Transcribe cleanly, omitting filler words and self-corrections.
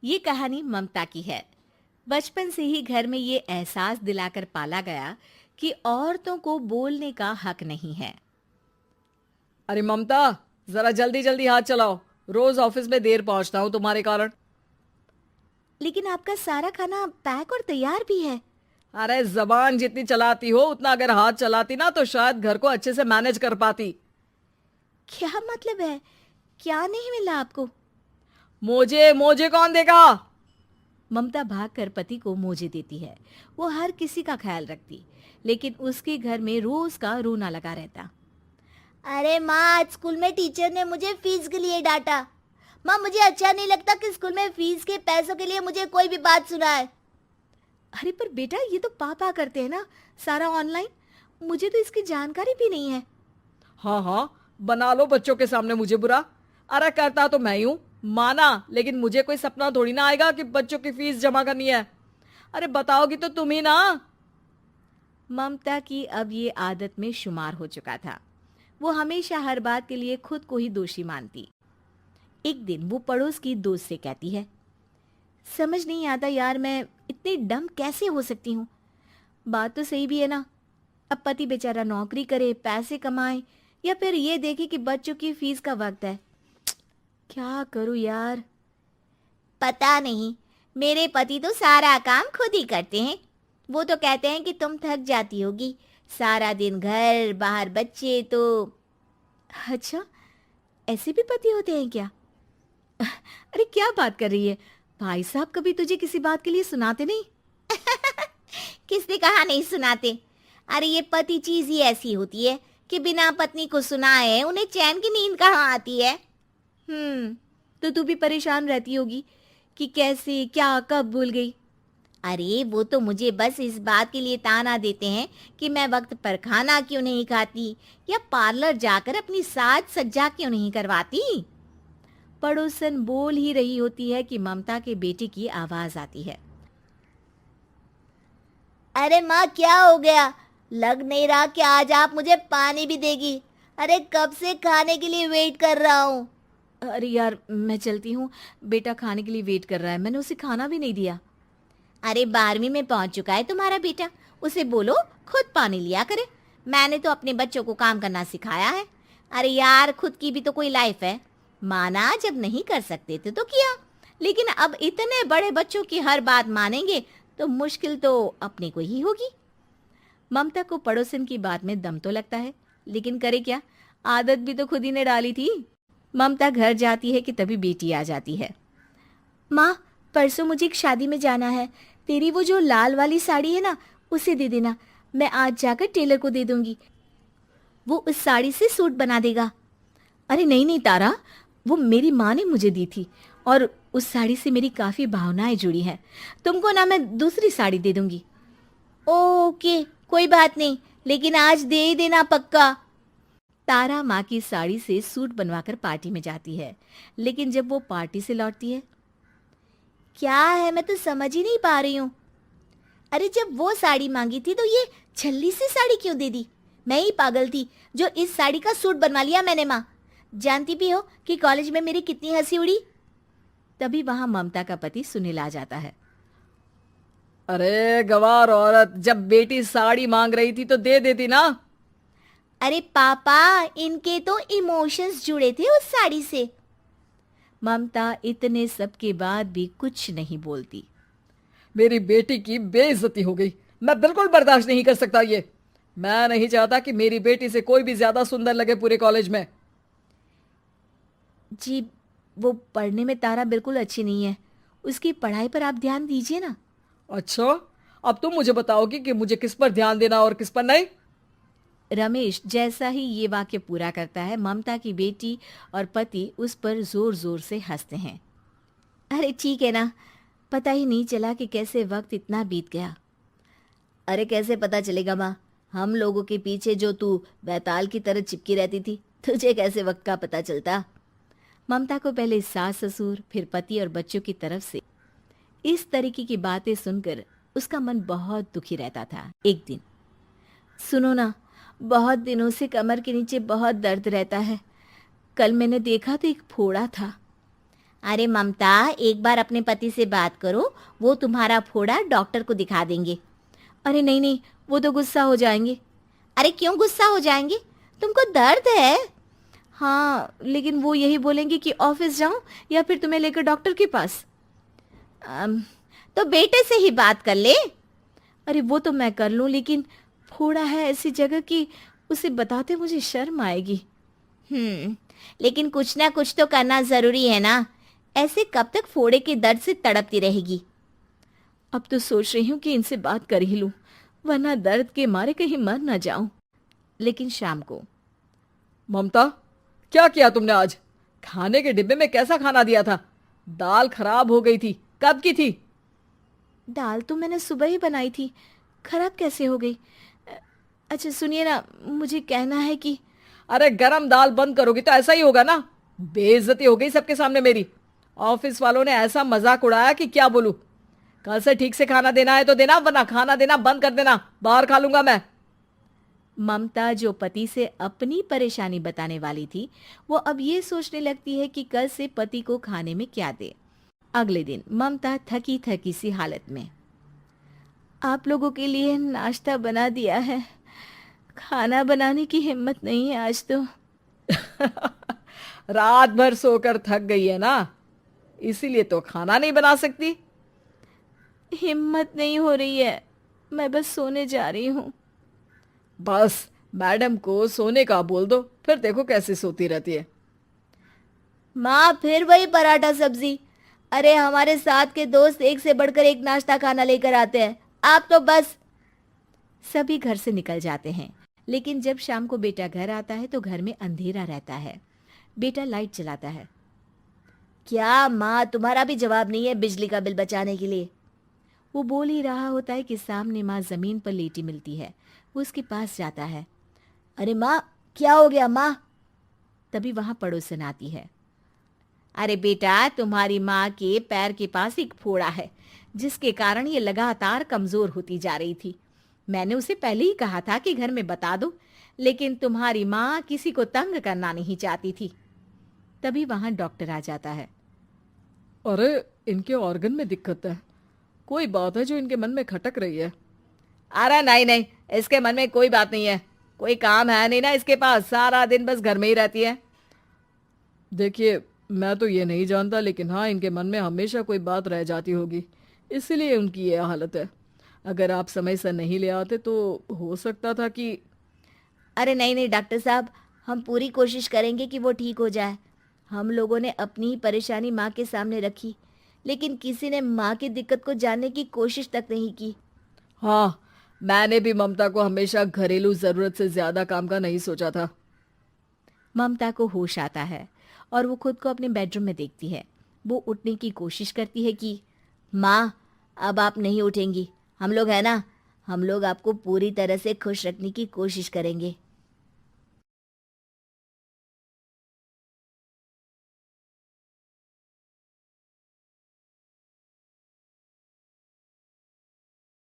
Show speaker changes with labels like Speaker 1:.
Speaker 1: ये कहानी ममता की है। बचपन से ही घर में ये एहसास दिलाकर पाला गया कि औरतों को बोलने का हक नहीं है।
Speaker 2: अरे ममता, जरा जल्दी जल्दी हाथ चलाओ। रोज ऑफिस में देर पहुंचता हूँ तुम्हारे कारण।
Speaker 1: लेकिन आपका सारा खाना पैक और तैयार भी है।
Speaker 2: अरे जबान जितनी चलाती हो उतना अगर हाथ चलाती ना तो शायद घर को अच्छे से मैनेज कर पाती।
Speaker 1: क्या मतलब है? क्या नहीं मिला आपको?
Speaker 2: मोजे मोजे कौन देगा?
Speaker 1: ममता भागकर पति को मोजे देती है। वो हर किसी का ख्याल रखती, लेकिन उसके घर में रोज का रोना लगा रहता।
Speaker 3: अरे माँ, आज स्कूल में टीचर ने मुझे फीस के लिए डांटा। माँ, मुझे अच्छा नहीं लगता कि स्कूल में फीस के पैसों के लिए मुझे कोई भी बात सुनाए।
Speaker 1: अरे पर बेटा, ये तो पापा करते हैं ना, सारा ऑनलाइन। मुझे तो इसकी जानकारी भी नहीं है।
Speaker 2: हाँ हाँ, बना लो बच्चों के सामने मुझे बुरा। अरे करता तो मैं ही हूँ, माना, लेकिन मुझे कोई सपना थोड़ी ना आएगा कि बच्चों की फीस जमा करनी है। अरे बताओगी तो तुम ही ना।
Speaker 1: ममता की अब ये आदत में शुमार हो चुका था। वो हमेशा हर बात के लिए खुद को ही दोषी मानती। एक दिन वो पड़ोस की दोस्त से कहती है, समझ नहीं आता यार, मैं इतनी डम कैसे हो सकती हूँ। बात तो सही भी है ना। अब पति बेचारा नौकरी करे, पैसे कमाए, या फिर ये देखे कि बच्चों की फीस का वक्त है। क्या करूँ यार।
Speaker 3: पता नहीं, मेरे पति तो सारा काम खुद ही करते हैं। वो तो कहते हैं कि तुम थक जाती होगी, सारा दिन घर बाहर बच्चे तो।
Speaker 1: अच्छा, ऐसे भी पति होते हैं क्या? अरे क्या बात कर रही है? भाई साहब कभी तुझे किसी बात के लिए सुनाते नहीं?
Speaker 3: किसने कहा नहीं सुनाते? अरे ये पति चीज ही ऐसी होती है कि बिना पत्नी को सुनाए उन्हें चैन की नींद कहाँ आती है।
Speaker 1: तो तू भी परेशान रहती होगी कि कैसे, क्या, कब भूल गई।
Speaker 3: अरे वो तो मुझे बस इस बात के लिए ताना देते हैं कि मैं वक्त पर खाना क्यों नहीं खाती या पार्लर जाकर अपनी साज सज्जा क्यों नहीं करवाती।
Speaker 1: पड़ोसन बोल ही रही होती है कि ममता के बेटे की आवाज आती है।
Speaker 3: अरे माँ, क्या हो गया? लग नहीं रहा कि आज आप मुझे पानी भी देगी। अरे कब से खाने के लिए वेट कर रहा हूँ।
Speaker 1: अरे यार, मैं चलती हूँ। बेटा खाने के लिए वेट कर रहा है, मैंने उसे खाना भी नहीं दिया।
Speaker 3: अरे 12वीं में पहुंच चुका है तुम्हारा बेटा, उसे बोलो खुद पानी लिया करे। मैंने तो अपने बच्चों को काम करना सिखाया है। अरे यार, खुद की भी तो कोई लाइफ है। माना जब नहीं कर सकते थे तो किया, लेकिन अब इतने बड़े बच्चों की हर बात मानेंगे तो मुश्किल तो अपने को ही होगी।
Speaker 1: ममता को पड़ोसन की बात में दम तो लगता है, लेकिन करे क्या, आदत भी तो खुद ही ने डाली थी। ममता घर जाती है कि तभी बेटी आ जाती है। माँ, परसों मुझे एक शादी में जाना है। तेरी वो जो लाल वाली साड़ी है ना, उसे दे देना। मैं आज जाकर टेलर को दे दूंगी, वो उस साड़ी से सूट बना देगा। अरे नहीं नहीं तारा, वो मेरी माँ ने मुझे दी थी और उस साड़ी से मेरी काफ़ी भावनाएं जुड़ी हैं। तुमको ना मैं दूसरी साड़ी दे दूंगी।
Speaker 3: ओके, कोई बात नहीं, लेकिन आज दे ही देना पक्का।
Speaker 1: तारा माँ की साड़ी से सूट बनवाकर पार्टी में जाती है, लेकिन जब वो पार्टी से लौटती है,
Speaker 3: क्या है, मैं तो समझ ही नहीं पा रही हूँ। अरे जब वो साड़ी मांगी थी तो ये छल्ली सी साड़ी क्यों दे दी? मैं ही पागल थी जो इस साड़ी का सूट बनवा लिया मैंने। माँ, जानती भी हो कि कॉलेज में मेरी कितनी हंसी उड़ी।
Speaker 1: तभी वहां ममता का पति सुनील आ जाता है।
Speaker 2: अरे गवार औरत, जब बेटी साड़ी मांग रही थी तो दे देती ना।
Speaker 3: अरे पापा, इनके तो इमोशंस जुड़े थे उस साड़ी से।
Speaker 1: ममता इतने सब के बाद भी कुछ नहीं बोलती।
Speaker 2: मेरी बेटी की बेइज्जती हो गई। मैं बिल्कुल बर्दाश्त नहीं कर सकता ये। मैं नहीं चाहता कि मेरी बेटी से कोई भी ज्यादा सुंदर लगे पूरे कॉलेज में।
Speaker 1: जी, वो पढ़ने में तारा बिल्कुल अच्छी नहीं है, उसकी पढ़ाई पर आप ध्यान दीजिए ना।
Speaker 2: अच्छा, अब तुम मुझे बताओगी कि मुझे किस पर ध्यान देना और किस पर नहीं।
Speaker 1: रमेश जैसा ही ये वाक्य पूरा करता है, ममता की बेटी और पति उस पर जोर जोर से हंसते हैं। अरे ठीक है ना, पता ही नहीं चला कि कैसे वक्त इतना बीत गया।
Speaker 3: अरे कैसे पता चलेगा माँ, हम लोगों के पीछे जो तू बैताल की तरह चिपकी रहती थी, तुझे कैसे वक्त का पता चलता?
Speaker 1: ममता को पहले सास ससुर, फिर पति और बच्चों की तरफ से इस तरीके की बातें सुनकर उसका मन बहुत दुखी रहता था। एक दिन, सुनो ना, बहुत दिनों से कमर के नीचे बहुत दर्द रहता है। कल मैंने देखा तो एक फोड़ा था।
Speaker 3: अरे ममता, एक बार अपने पति से बात करो, वो तुम्हारा फोड़ा डॉक्टर को दिखा देंगे।
Speaker 1: अरे नहीं नहीं, वो तो गुस्सा हो जाएंगे।
Speaker 3: अरे क्यों गुस्सा हो जाएंगे? तुमको दर्द है?
Speaker 1: हाँ, लेकिन वो यही बोलेंगे कि ऑफिस जाऊं या फिर तुम्हें लेकर डॉक्टर के पास।
Speaker 3: तो बेटे से ही बात कर ले।
Speaker 1: अरे वो तो मैं कर लूं, लेकिन फोड़ा है ऐसी जगह कि उसे बताते मुझे शर्म आएगी।
Speaker 3: लेकिन कुछ ना कुछ तो करना जरूरी है ना। ऐसे कब तक फोड़े के दर्द से तड़पती रहेगी?
Speaker 1: अब तो सोच रही हूँ कि इनसे बात कर ही लूं, वरना दर्द के मारे कहीं मर ना जाऊं। लेकिन शाम को,
Speaker 2: ममता, क्या किया तुमने आज? खाने के डिब्बे में कैसा खाना दिया था? दाल खराब हो गई थी। कब की थी?
Speaker 1: दाल तो मैंने सुबह ही बनाई थी, खराब कैसे हो गई? अच्छा सुनिए ना, मुझे कहना है कि
Speaker 2: अरे गरम दाल बंद करोगी तो ऐसा ही होगा ना। बेइज्जती हो गई सबके सामने मेरी। ऑफिस वालों ने ऐसा मजाक उड़ाया कि क्या बोलूं। कल से ठीक से खाना देना है तो देना, वरना खाना देना बंद कर देना। बाहर खा लूंगा मैं।
Speaker 1: ममता, जो पति से अपनी परेशानी बताने वाली थी, वो अब ये सोचने लगती है कि कल से पति को खाने में क्या दे। अगले दिन ममता थकी थकी सी हालत में, आप लोगों के लिए नाश्ता बना दिया है, खाना बनाने की हिम्मत नहीं है आज तो।
Speaker 2: रात भर सोकर थक गई है ना, इसीलिए तो खाना नहीं बना सकती।
Speaker 1: हिम्मत नहीं हो रही है, मैं बस सोने जा रही हूँ।
Speaker 2: बस मैडम को सोने का बोल दो, फिर देखो कैसे सोती रहती है।
Speaker 3: माँ, फिर वही पराठा सब्जी। अरे हमारे साथ के दोस्त एक से बढ़कर एक नाश्ता खाना लेकर आते हैं, आप तो बस।
Speaker 1: सभी घर से निकल जाते हैं, लेकिन जब शाम को बेटा घर आता है तो घर में अंधेरा रहता है। बेटा लाइट जलाता है।
Speaker 3: क्या माँ, तुम्हारा भी जवाब नहीं है बिजली का बिल बचाने के लिए?
Speaker 1: वो बोल ही रहा होता है कि सामने माँ जमीन पर लेटी मिलती है। वो उसके पास जाता है।
Speaker 3: अरे माँ, क्या हो गया माँ?
Speaker 1: तभी वहां पड़ोसन आती है।
Speaker 3: अरे बेटा, तुम्हारी माँ के पैर के पास एक फोड़ा है,
Speaker 1: जिसके कारण ये लगातार कमजोर होती जा रही थी। मैंने उसे पहले ही कहा था कि घर में बता दो, लेकिन तुम्हारी माँ किसी को तंग करना नहीं चाहती थी। तभी वहां डॉक्टर आ जाता है।
Speaker 2: अरे इनके ऑर्गन में दिक्कत है, कोई बात है जो इनके मन में खटक रही है। अरे नहीं नहीं, इसके मन में कोई बात नहीं है। कोई काम है नहीं ना इसके पास, सारा दिन बस घर में ही रहती है। देखिए, मैं तो ये नहीं जानता, लेकिन हाँ, इनके मन में हमेशा कोई बात रह जाती होगी, इसीलिए उनकी ये हालत है। अगर आप समय से नहीं ले आते तो हो सकता था कि।
Speaker 3: अरे नहीं नहीं डॉक्टर साहब, हम पूरी कोशिश करेंगे कि वो ठीक हो जाए। हम लोगों ने अपनी ही परेशानी माँ के सामने रखी, लेकिन किसी ने माँ की दिक्कत को जानने की कोशिश तक नहीं की।
Speaker 2: हाँ, मैंने भी ममता को हमेशा घरेलू जरूरत से ज्यादा काम का नहीं सोचा था।
Speaker 1: ममता को होश आता है और वो खुद को अपने बेडरूम में देखती है। वो उठने की कोशिश करती है कि
Speaker 3: माँ, अब आप नहीं उठेंगी। हम लोग है ना, हम लोग आपको पूरी तरह से खुश रखने की कोशिश करेंगे।